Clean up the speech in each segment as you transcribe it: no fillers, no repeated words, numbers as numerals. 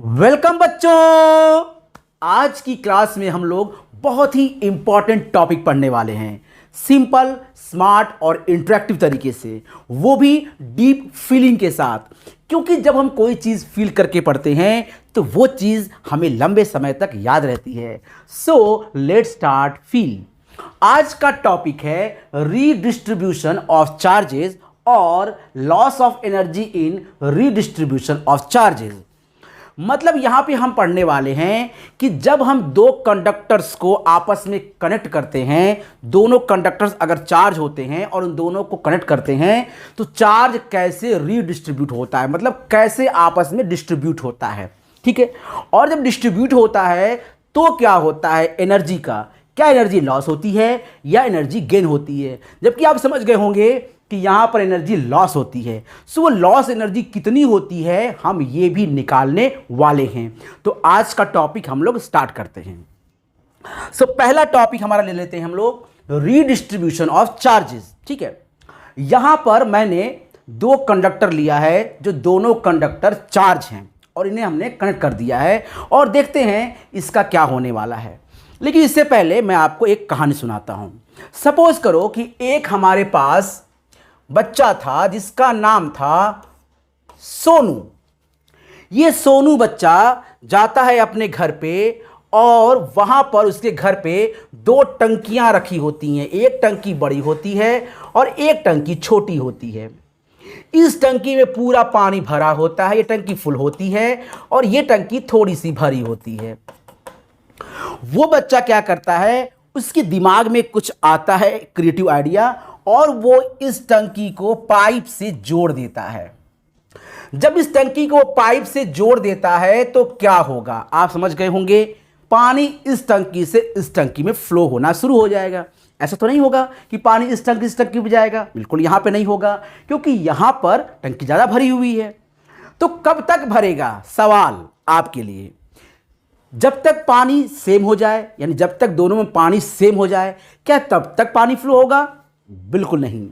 Welcome बच्चों। आज की क्लास में हम लोग बहुत ही इंपॉर्टेंट टॉपिक पढ़ने वाले हैं, सिंपल, स्मार्ट और इंटरेक्टिव तरीके से, वो भी डीप फीलिंग के साथ। क्योंकि जब हम कोई चीज़ फील करके पढ़ते हैं तो वो चीज़ हमें लंबे समय तक याद रहती है। So let's start feel. आज का टॉपिक है रीडिस्ट्रीब्यूशन ऑफ चार्जेस और loss of energy in redistribution of charges. मतलब यहां पे हम पढ़ने वाले हैं कि जब हम दो कंडक्टर्स को आपस में कनेक्ट करते हैं, दोनों कंडक्टर्स अगर चार्ज होते हैं और उन दोनों को कनेक्ट करते हैं तो चार्ज कैसे रीडिस्ट्रीब्यूट होता है, मतलब कैसे आपस में डिस्ट्रीब्यूट होता है। ठीक है, और जब डिस्ट्रीब्यूट होता है तो क्या होता है, एनर्जी का क्या एनर्जी लॉस होती है या एनर्जी गेन होती है। जबकि आप समझ गए होंगे कि यहां पर एनर्जी लॉस होती है। सो वो लॉस एनर्जी कितनी होती है हम ये भी निकालने वाले हैं। तो आज का टॉपिक हम लोग स्टार्ट करते हैं। सो पहला टॉपिक हमारा ले लेते हैं हम लोग, रीडिस्ट्रीब्यूशन ऑफ चार्जेस। ठीक है, यहां पर मैंने दो कंडक्टर लिया है जो दोनों कंडक्टर चार्ज हैं और इन्हें हमने कनेक्ट कर दिया है और देखते हैं इसका क्या होने वाला है। लेकिन इससे पहले मैं आपको एक कहानी सुनाता हूं। सपोज करो कि एक हमारे पास बच्चा था जिसका नाम था सोनू। ये सोनू बच्चा जाता है अपने घर पे और वहां पर उसके घर पे दो टंकियां रखी होती हैं, एक टंकी बड़ी होती है और एक टंकी छोटी होती है। इस टंकी में पूरा पानी भरा होता है, ये टंकी फुल होती है और ये टंकी थोड़ी सी भरी होती है। वो बच्चा क्या करता है, उसके दिमाग में कुछ आता है क्रिएटिव आइडिया और वो इस टंकी को पाइप से जोड़ देता है। जब इस टंकी को पाइप से जोड़ देता है तो क्या होगा, आप समझ गए होंगे, पानी इस टंकी से इस टंकी में फ्लो होना शुरू हो जाएगा। ऐसा तो नहीं होगा कि पानी इस टंकी से इस टंकी में जाएगा, बिल्कुल यहां पे नहीं होगा क्योंकि यहां पर टंकी ज्यादा भरी हुई है। तो कब तक भरेगा, सवाल आपके लिए। जब तक पानी सेम हो जाए, यानी जब तक दोनों में पानी सेम हो जाए, क्या तब तक पानी फ्लो होगा? बिल्कुल नहीं।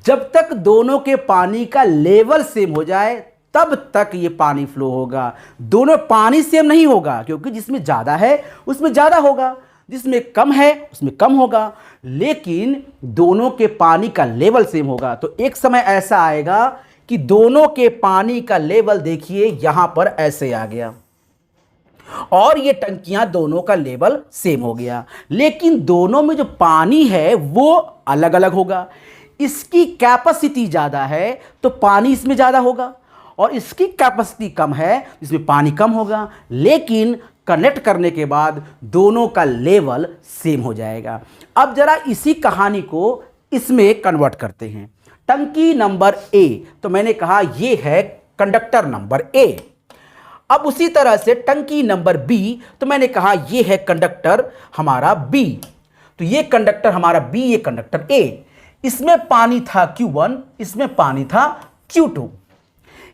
जब तक दोनों के पानी का लेवल सेम हो जाए तब तक ये पानी फ्लो होगा। दोनों पानी सेम नहीं होगा क्योंकि जिसमें ज़्यादा है उसमें ज़्यादा होगा, जिसमें कम है उसमें कम होगा, लेकिन दोनों के पानी का लेवल सेम होगा। तो एक समय ऐसा आएगा कि दोनों के पानी का लेवल देखिए यहां पर ऐसे आ गया और ये टंकियां दोनों का लेवल सेम हो गया, लेकिन दोनों में जो पानी है वो अलग अलग होगा। इसकी कैपेसिटी ज़्यादा है तो पानी इसमें ज़्यादा होगा और इसकी कैपेसिटी कम है इसमें पानी कम होगा, लेकिन कनेक्ट करने के बाद दोनों का लेवल सेम हो जाएगा। अब जरा इसी कहानी को इसमें कन्वर्ट करते हैं। टंकी नंबर ए, तो मैंने कहा ये है कंडक्टर नंबर ए। अब उसी तरह से टंकी नंबर बी, तो मैंने कहा ये है कंडक्टर हमारा बी। तो ये कंडक्टर हमारा बी, ये कंडक्टर ए। इसमें पानी था Q1, इसमें पानी था Q2।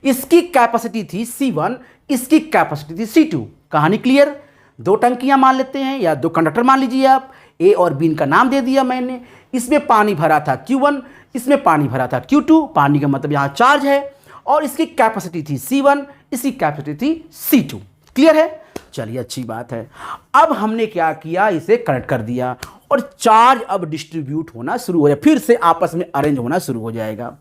इसकी कैपेसिटी थी C1, इसकी कैपेसिटी थी C2। कहानी क्लियर? दो टंकियां मान लेते हैं या दो कंडक्टर मान लीजिए आप, ए और बी इनका नाम दे दिया मैंने। इसमें पानी भरा था Q1, इसमें पानी भरा था Q2, पानी का मतलब यहां चार्ज है, और इसकी कैपेसिटी थी C1, इसकी कैपेसिटी थी C2। क्लियर है? चलिए अच्छी बात है। अब हमने क्या किया, इसे कनेक्ट कर दिया और चार्ज अब डिस्ट्रीब्यूट होना शुरू हो जाए, फिर से आपस में अरेंज होना शुरू हो जाएगा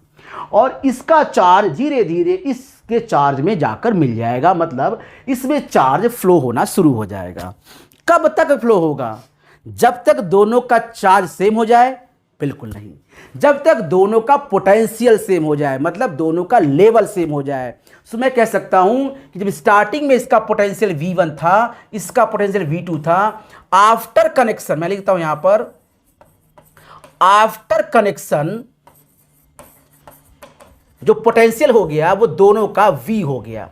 और इसका चार्ज धीरे धीरे इसके चार्ज में जाकर मिल जाएगा, मतलब इसमें चार्ज फ्लो होना शुरू हो जाएगा। कब तक फ्लो होगा? जब तक दोनों का चार्ज सेम हो जाए? बिल्कुल नहीं। जब तक दोनों का पोटेंशियल सेम हो जाए, मतलब दोनों का लेवल सेम हो जाए। सो मैं कह सकता हूं कि जब स्टार्टिंग में इसका पोटेंशियल V1 था, इसका पोटेंशियल V2 था, आफ्टर कनेक्शन, मैं लिखता हूं यहां पर, आफ्टर कनेक्शन जो पोटेंशियल हो गया वो दोनों का V हो गया।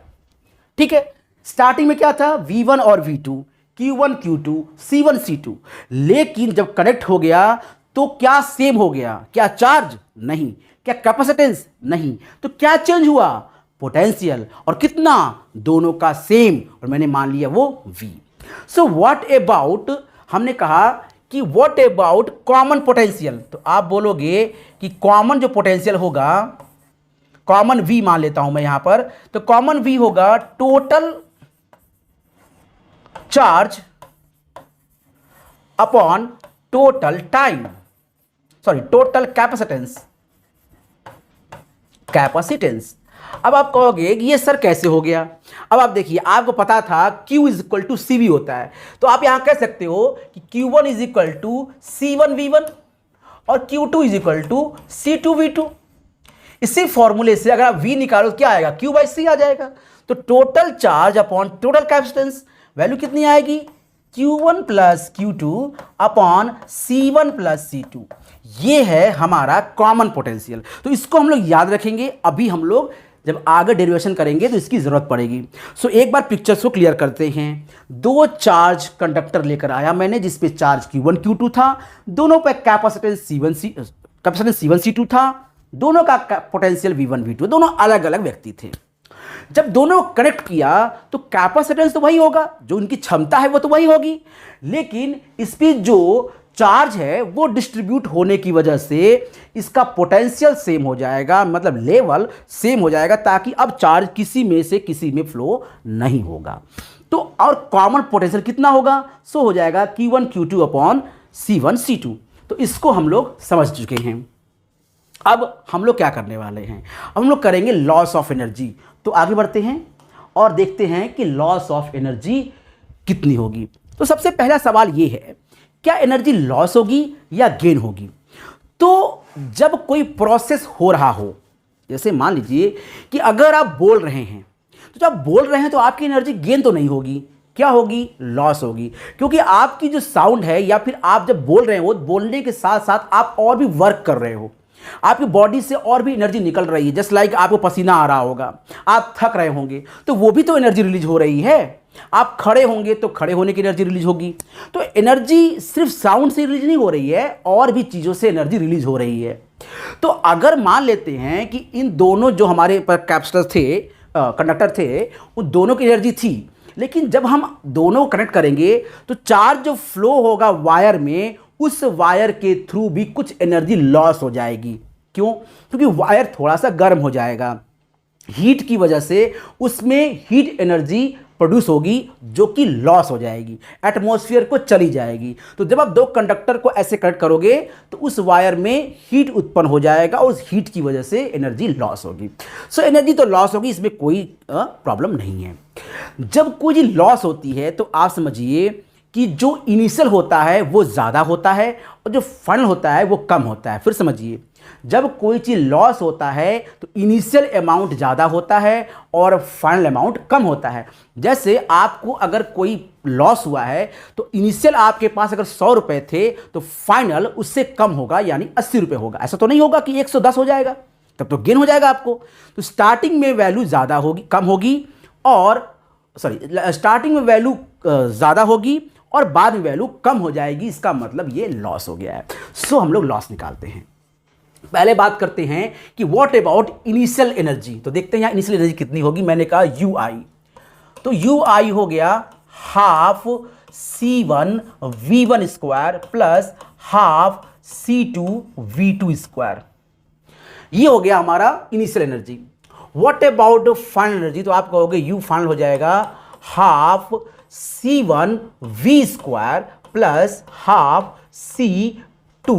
ठीक है, स्टार्टिंग में क्या था, V1 और V2, Q1 Q2, C1 C2, लेकिन जब कनेक्ट हो गया तो क्या सेम हो गया? क्या चार्ज? नहीं। क्या कैपेसिटेंस? नहीं। तो क्या चेंज हुआ? पोटेंशियल। और कितना? दोनों का सेम, और मैंने मान लिया वो V। सो व्हाट अबाउट, हमने कहा कि व्हाट अबाउट कॉमन पोटेंशियल। तो आप बोलोगे कि कॉमन जो पोटेंशियल होगा, कॉमन V मान लेता हूं मैं यहां पर, तो कॉमन V होगा total charge upon total time, sorry total capacitance, capacitance. अब आप कहोगे कि ये सर कैसे हो गया? अब आप देखिए, आपको पता था Q is equal to CV होता है, तो आप यहां कह सकते हो कि Q1 is equal to C1V1 और Q2 is equal to C2V2। इसी फॉर्मूले से अगर आप V निकालो तो क्या आएगा? Q बाई C आ जाएगा। तो total charge upon total capacitance value कितनी आएगी? Q1 plus Q2 upon C1 plus C2। ये है हमारा कॉमन पोटेंशियल। तो इसको हम लोग याद रखेंगे, अभी हम लोग जब आगे डेरिवेशन करेंगे तो इसकी जरूरत पड़ेगी। सो एक बार पिक्चर्स को क्लियर करते हैं। दो चार्ज कंडक्टर लेकर आया मैंने, जिसपे चार्ज Q1 Q2 था, दोनों पे कैपेसिटेंस C1 C2 था, दोनों का पोटेंशियल V1 V2, दोनों अलग अलग व्यक्ति थे। जब दोनों कनेक्ट किया तो कैपेसिटेंस तो वही होगा, जो उनकी क्षमता है वो तो वही होगी, लेकिन इस पे जो चार्ज है वो डिस्ट्रीब्यूट होने की वजह से इसका पोटेंशियल सेम हो जाएगा, मतलब लेवल सेम हो जाएगा, ताकि अब चार्ज किसी में से किसी में फ्लो नहीं होगा। तो और कॉमन पोटेंशियल कितना होगा? सो हो जाएगा Q1 Q2 upon C1 C2। तो इसको हम लोग समझ चुके हैं। अब हम लोग क्या करने वाले हैं? अब हम लोग करेंगे लॉस ऑफ एनर्जी। तो आगे बढ़ते हैं और देखते हैं कि लॉस ऑफ एनर्जी कितनी होगी। तो सबसे पहला सवाल ये है, क्या एनर्जी लॉस होगी या गेन होगी? तो जब कोई प्रोसेस हो रहा हो, जैसे मान लीजिए कि अगर आप बोल रहे हैं, तो जब बोल रहे हैं तो आपकी एनर्जी गेन तो नहीं होगी, क्या होगी? लॉस होगी, क्योंकि आपकी जो साउंड है या फिर आप जब बोल रहे हो, बोलने के साथ साथ आप और भी वर्क कर रहे हो, आपकी बॉडी से और भी एनर्जी निकल रही है। जस्ट लाइक आपको पसीना आ रहा होगा, आप थक रहे होंगे, तो वो भी तो एनर्जी रिलीज हो रही है। आप खड़े होंगे तो खड़े होने की एनर्जी रिलीज होगी। तो एनर्जी सिर्फ साउंड से रिलीज नहीं हो रही है, और भी चीज़ों से एनर्जी रिलीज हो रही है। तो अगर मान लेते हैं कि इन दोनों जो हमारे पर कैपेसिटर थे, कंडक्टर थे, उन दोनों की एनर्जी थी, लेकिन जब हम दोनों कनेक्ट करेंगे तो चार्ज जो फ्लो होगा वायर में, उस वायर के थ्रू भी कुछ एनर्जी लॉस हो जाएगी। क्यों? क्योंकि वायर थोड़ा सा गर्म हो जाएगा, हीट की वजह से उसमें हीट एनर्जी प्रोड्यूस होगी जो कि लॉस हो जाएगी, एटमॉस्फेयर को चली जाएगी। तो जब आप दो कंडक्टर को ऐसे कनेक्ट करोगे तो उस वायर में हीट उत्पन्न हो जाएगा और उस हीट की वजह से एनर्जी लॉस होगी। सो एनर्जी तो लॉस होगी, इसमें कोई प्रॉब्लम नहीं है। जब कोई चीज लॉस होती है तो आप समझिए कि जो इनिशियल होता है वो ज़्यादा होता है और जो फाइनल होता है वो कम होता है। फिर समझिए, जब कोई चीज़ लॉस होता है तो इनिशियल अमाउंट ज़्यादा होता है और फाइनल अमाउंट कम होता है। जैसे आपको अगर कोई लॉस हुआ है तो इनिशियल आपके पास अगर 100 रुपये थे तो फाइनल उससे कम होगा, यानी 80 रुपये होगा। ऐसा तो नहीं होगा कि 110 हो जाएगा, तब तो गेन हो जाएगा आपको। तो स्टार्टिंग में वैल्यू ज़्यादा होगी, कम होगी, और स्टार्टिंग में वैल्यू ज़्यादा होगी और बाद में वैल्यू कम हो जाएगी, इसका मतलब ये लॉस हो गया है। सो हम लोग लॉस निकालते हैं। पहले बात करते हैं कि व्हाट अबाउट इनिशियल एनर्जी। तो देखते हैं यहाँ इनिशियल एनर्जी कितनी होगी। मैंने कहा UI, तो UI हो गया half C1 V1 square plus half C2 V2 square. ये हो गया हमारा initial energy. What about final energy? तो आप कहोगे U फाइनल हो जाएगा half C1 V square plus half C2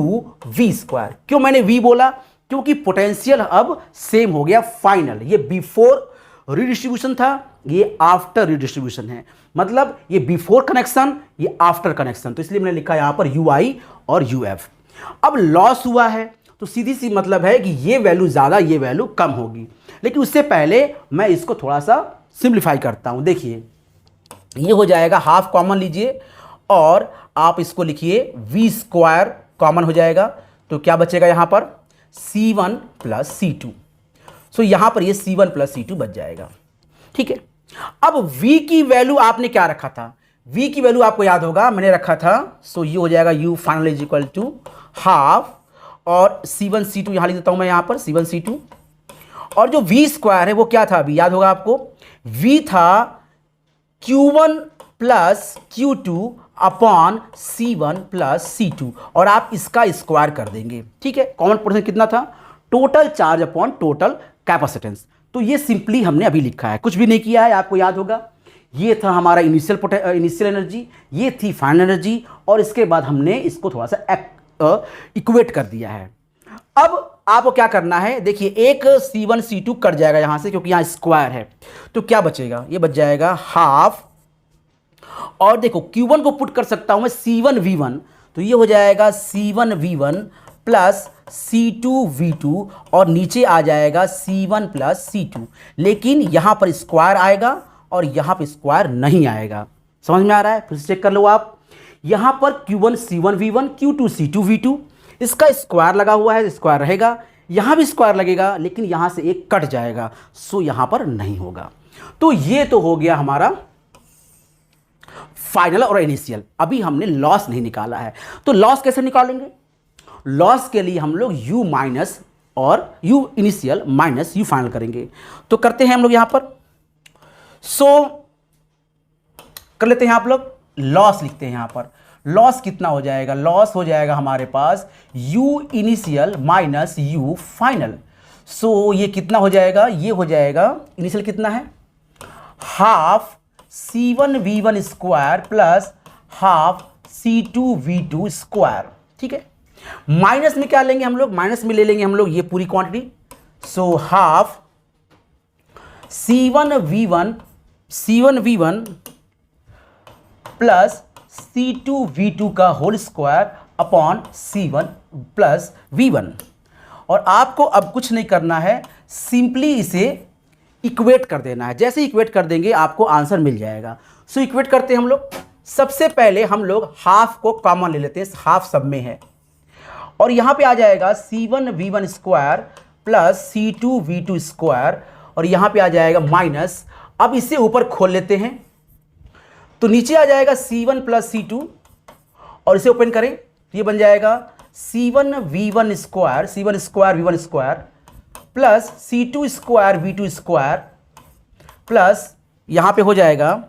V square. क्यों मैंने V बोला? क्योंकि पोटेंशियल अब सेम हो गया फाइनल। ये बिफोर रिडिस्ट्रीब्यूशन था, ये आफ्टर रिडिस्ट्रीब्यूशन है, मतलब ये बिफोर कनेक्शन, ये आफ्टर कनेक्शन। तो इसलिए मैंने लिखा यहां पर UI और UF। अब लॉस हुआ है तो सीधी सी मतलब है कि ये वैल्यू ज़्यादा, ये वैल्यू कम होगी। लेकिन उससे पहले मैं इसको थोड़ा सा सिंप्लीफाई करता हूं। देखिए, ये हो जाएगा हाफ कॉमन लीजिए और आप इसको लिखिए V स्क्वायर कॉमन हो जाएगा। तो क्या बचेगा यहाँ पर? C1 plus C2। सो यहाँ पर ये C1 प्लस C2 बच जाएगा। ठीक है, अब V की वैल्यू आपने क्या रखा था? V की वैल्यू आपको याद होगा, मैंने रखा था, सो ये हो जाएगा U final is equal to half, और C1 C2 यहाँ लिख देता हूँ मैं, यहाँ पर C1 C2, और जो V स्क्वायर है वो क्या था अभी याद होगा आपको? V था Q1 plus Q2 upon C1 plus C2, और आप इसका स्क्वायर कर देंगे। ठीक है, कॉमन पोटेंशियल कितना था? Total charge upon total capacitance. तो ये सिंपली हमने अभी लिखा है, कुछ भी नहीं किया है, आपको याद होगा। ये था हमारा इनिशियल एनर्जी, ये थी फाइनल एनर्जी, और इसके बाद हमने इसको थोड़ा सा इक्वेट कर दिया है। अब आपको क्या करना है, देखिए एक C1 C2 कट जाएगा यहाँ से, क्योंकि यहाँ स्क्वायर है, तो क्या बचेगा, ये बच जाएगा हाफ, और देखो Q1 को पुट कर सकता हूँ मैं C1 V1, तो ये हो जाएगा C1 V1 plus C2 V2, और नीचे आ जाएगा C1 प्लस C2, लेकिन यहाँ पर स्क्वायर आएगा और यहाँ पर स्क्वायर नहीं आएगा। समझ में आ रहा है? फिर से चेक कर लो आप, यहाँ पर Q1 C1 V1, Q2 C2 V2, इसका स्क्वायर लगा हुआ है, स्क्वायर रहेगा, यहाँ भी स्क्वायर लगेगा, लेकिन यहाँ से एक कट जाएगा, सो यहाँ पर नहीं होगा। तो ये तो हो गया हमारा फाइनल और इनिशियल। अभी हमने लॉस नहीं निकाला है, तो लॉस कैसे निकालेंगे? लॉस के लिए हम लोग U माइनस और U initial minus U final करेंगे। तो करते हैं हम लोग यहाँ पर, सो कर लेते हैं आप लोग, लॉस लिखते हैं यहाँ पर। लॉस कितना हो जाएगा? लॉस हो जाएगा हमारे पास U initial minus U final. So ये कितना हो जाएगा? ये हो जाएगा, इनिशियल कितना है, half C1 V1 square plus half C2 V2 square. ठीक है, माइनस में क्या लेंगे हम लोग? माइनस में ले लेंगे हम लोग ये पूरी quantity. So half C1 V1 plus C2 V2 का whole square upon C1 plus V1। और आपको अब कुछ नहीं करना है, सिंपली इसे इक्वेट कर देना है। जैसे इक्वेट कर देंगे आपको आंसर मिल जाएगा। सो इक्वेट करते हैं हम लोग। सबसे पहले हम लोग हाफ को कॉमन ले लेते हैं, हाफ सब में है, और यहां पे आ जाएगा C1 V1 square plus C2 V2 square, और यहां पे आ जाएगा माइनस। अब इसे ऊपर खोल लेते हैं, तो नीचे आ जाएगा C1 प्लस C2, और इसे ओपन करें तो ये बन जाएगा C1 V1 square, C1 square V1 square plus C2 square V2 square, plus यहां पे हो जाएगा,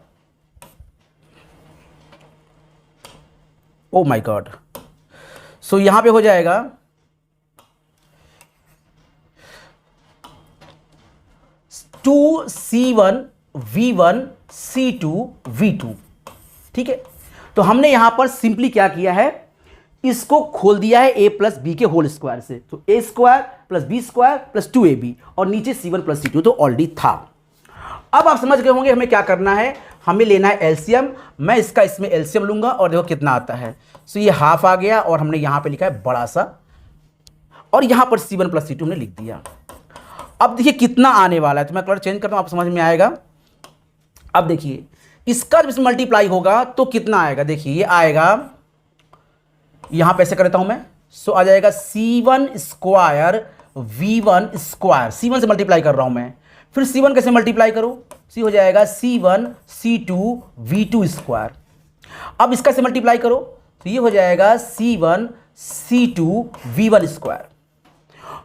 ओ माय गॉड, सो यहां पे हो जाएगा C1 V1 C2 V2। ठीक है, तो हमने यहां पर सिंपली क्या किया है, इसको खोल दिया है a प्लस बी के होल स्क्वायर से, तो a square plus b square plus 2ab, और नीचे C1 प्लस C2 तो ऑलरेडी था। अब आप समझ गए होंगे हमें क्या करना है, हमें लेना है एलसीएम। मैं इसका इसमें एलसीएम लूंगा और देखो कितना आता है। सो ये हाफ आ गया, और हमने यहां पे लिखा है बड़ा सा, और यहां पर C1 प्लस C2 हमने लिख दिया। अब देखिए कितना आने वाला है, तो मैं कलर चेंज करता हूं, आप समझ में आएगा। अब देखिए इसका जब इसमें मल्टीप्लाई होगा तो कितना आएगा, देखिए ये आएगा, यहां पे ऐसे कर देता हूं मैं। सो आ जाएगा C1 square V1 square, C1 से मल्टीप्लाई कर रहा हूं मैं, फिर C1 कैसे मल्टीप्लाई करूं, सी हो जाएगा C1 C2 V2 स्क्वायर। अब इसका से मल्टीप्लाई करो तो ये हो जाएगा C1 C2 V1 स्क्वायर,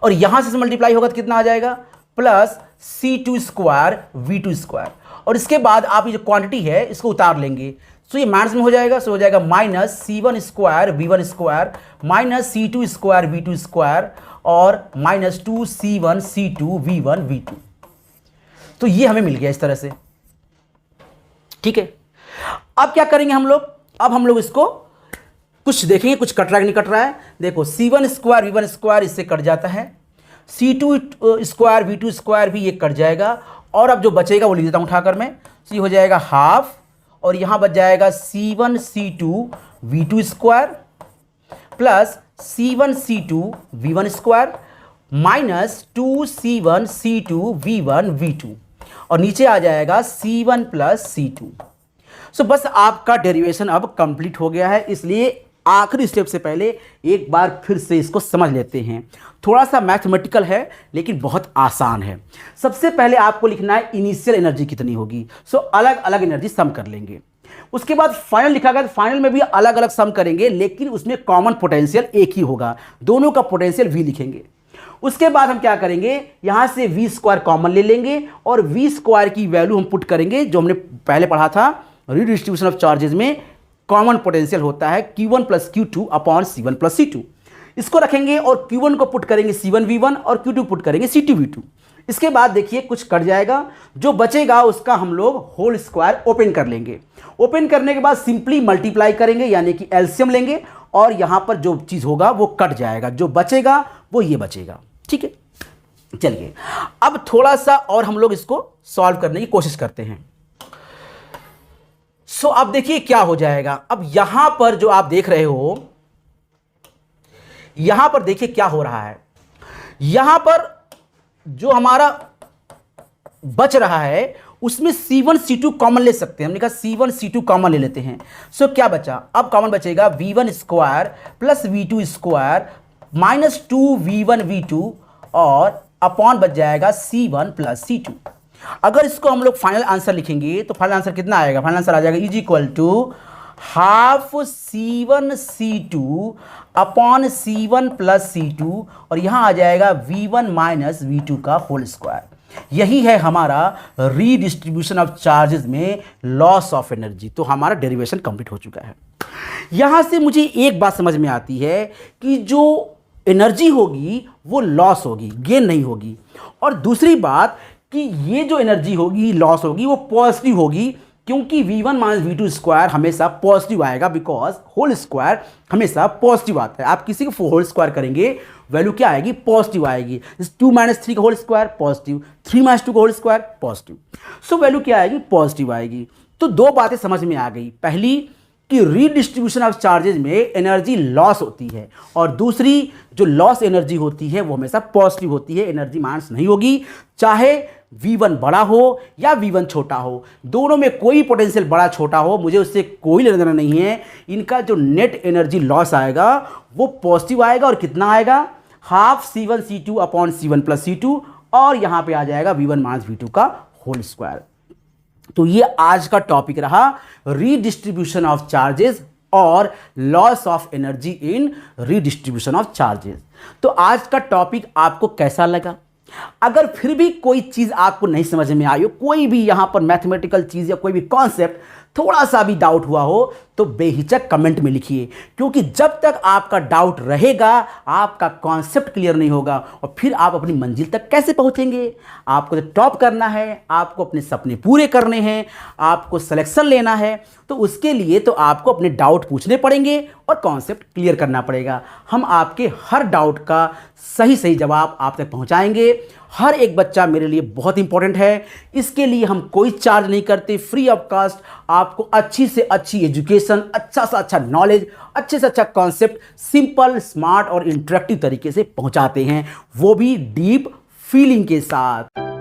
और यहां से मल्टीप्लाई होगा तो कितना आ जाएगा, plus C2 square V2 square. और इसके बाद आप ये जो क्वांटिटी है इसको उतार लेंगे, तो ये माइनस में हो जाएगा, सो हो जाएगा minus C1 square V1 square minus C2 square V2 square और minus 2C1 C2 V1 V2। तो ये हमें मिल गया इस तरह से। ठीक है, अब क्या करेंगे हम लोग, अब हम लोग इसको कुछ देखेंगे, कुछ कट रहा है नहीं कट रहा है। देखो C1 स्क्वायर V1 स्क्वायर इससे कट जाता है, C2 स्क्वायर V2 स्क्वायर भी ये कट जाएगा, और अब जो बचेगा वो लिख देता हूं उठाकर मैं। तो ये हो जाएगा हाफ, और यहां बच जाएगा C1 C2 V2 square plus C1 C2 V1 square minus 2C1 C2 V1 V2, और नीचे आ जाएगा C1 प्लस C2। सो बस आपका डेरिवेशन अब कंप्लीट हो गया है, इसलिए आखिरी स्टेप से पहले एक बार फिर से इसको समझ लेते हैं। थोड़ा सा मैथमेटिकल है लेकिन बहुत आसान है। सबसे पहले आपको लिखना है इनिशियल एनर्जी कितनी होगी, सो अलग अलग एनर्जी सम कर लेंगे। उसके बाद फाइनल लिखा गया, फाइनल में भी अलग अलग सम करेंगे, लेकिन उसमें कॉमन पोटेंशियल एक ही होगा, दोनों का पोटेंशियल V लिखेंगे। उसके बाद हम क्या करेंगे, यहां से V स्क्वायर कॉमन ले लेंगे, और V स्क्वायर की वैल्यू हम पुट करेंगे, जो हमने पहले पढ़ा था रिडिस्ट्रीब्यूशन ऑफ चार्जेस में कॉमन पोटेंशियल होता है Q1 plus Q2 upon C1 plus C2। इसको रखेंगे और Q1 को पुट करेंगे C1 V1 और Q2 पुट करेंगे C2 V2। इसके बाद देखिए कुछ कट जाएगा, जो बचेगा उसका हम लोग होल स्क्वायर ओपन कर लेंगे। ओपन करने के बाद सिंपली मल्टीप्लाई करेंगे यानी कि एलसीएम लेंगे और यहां पर जो चीज होगा वो कट जाएगा, जो बचेगा वो ये बचेगा। ठीक है, चलिए अब थोड़ा सा और हम लोग इसको सॉल्व करने की कोशिश करते हैं। सो अब देखिए क्या हो जाएगा। अब यहां पर जो आप देख रहे हो, यहां पर देखिए क्या हो रहा है। यहां पर जो हमारा बच रहा है उसमें C1 C2 कॉमन ले सकते हैं। हमने कहा C1 C2 कॉमन ले लेते हैं। सो क्या बचा, अब कॉमन बचेगा V1 square plus V2 square minus 2V1 V2 और अपॉन बच जाएगा C1 प्लस C2। अगर इसको हम लोग फाइनल आंसर लिखेंगे तो फाइनल आंसर कितना आएगा, फाइनल आंसर आ जाएगा is equal to half C1 C2 upon C1 plus C2 और यहां आ जाएगा V1 माइनस V2 का होल स्क्वायर। यही है हमारा रीडिस्ट्रीब्यूशन ऑफ चार्जेस में लॉस ऑफ एनर्जी। तो हमारा डेरिवेशन कंप्लीट हो चुका है। यहां से मुझे एक बात समझ में आती है कि जो एनर्जी होगी वो लॉस होगी, गेन नहीं होगी। और दूसरी बात कि ये जो एनर्जी होगी लॉस होगी वो पॉजिटिव होगी, क्योंकि V1 माइनस V2 स्क्वायर हमेशा पॉजिटिव आएगा, बिकॉज होल स्क्वायर हमेशा पॉजिटिव आता है। आप किसी को होल स्क्वायर करेंगे वैल्यू क्या आएगी, पॉजिटिव आएगी। 2 माइनस 3 का होल स्क्वायर पॉजिटिव, 3 माइनस 2 का whole square positive. So value क्या आएगी, पॉजिटिव आएगी। तो दो बातें समझ में आ गई, पहली कि रीडिस्ट्रीब्यूशन ऑफ चार्जेस में एनर्जी लॉस होती है और दूसरी जो लॉस एनर्जी होती है वो हमेशा पॉजिटिव होती है, एनर्जी माइनस नहीं होगी। चाहे V1 बड़ा हो या V1 छोटा हो, दोनों में कोई पोटेंशियल बड़ा छोटा हो, मुझे उससे कोई लेना देना नहीं है। इनका जो नेट एनर्जी लॉस आएगा वो पॉजिटिव आएगा और कितना आएगा, half C1 C2 upon C1 plus C2 और यहां पे आ जाएगा V1 माइनस V2 का होल स्क्वायर। तो ये आज का टॉपिक रहा, रीडिस्ट्रीब्यूशन ऑफ चार्जेस और loss of energy in redistribution of charges. तो आज का टॉपिक आपको कैसा लगा? अगर फिर भी कोई चीज आपको नहीं समझ में आई हो, कोई भी यहां पर मैथमेटिकल चीज या कोई भी कॉन्सेप्ट थोड़ा सा भी डाउट हुआ हो, तो बेहिचक कमेंट में लिखिए, क्योंकि जब तक आपका डाउट रहेगा आपका कॉन्सेप्ट क्लियर नहीं होगा और फिर आप अपनी मंजिल तक कैसे पहुंचेंगे। आपको तो टॉप करना है, आपको अपने सपने पूरे करने हैं, आपको सिलेक्शन लेना है, तो उसके लिए तो आपको अपने डाउट पूछने पड़ेंगे और कॉन्सेप्ट क्लियर करना पड़ेगा। हम आपके हर डाउट का सही सही जवाब आप तक पहुंचाएंगे। हर एक बच्चा मेरे लिए बहुत इंपॉर्टेंट है, इसके लिए हम कोई चार्ज नहीं करते, फ्री ऑफ कास्ट आपको अच्छी से अच्छी एजुकेशन, अच्छा से अच्छा नॉलेज, अच्छे से अच्छा कॉन्सेप्ट सिंपल, स्मार्ट और इंटरेक्टिव तरीके से पहुंचाते हैं, वो भी डीप फीलिंग के साथ।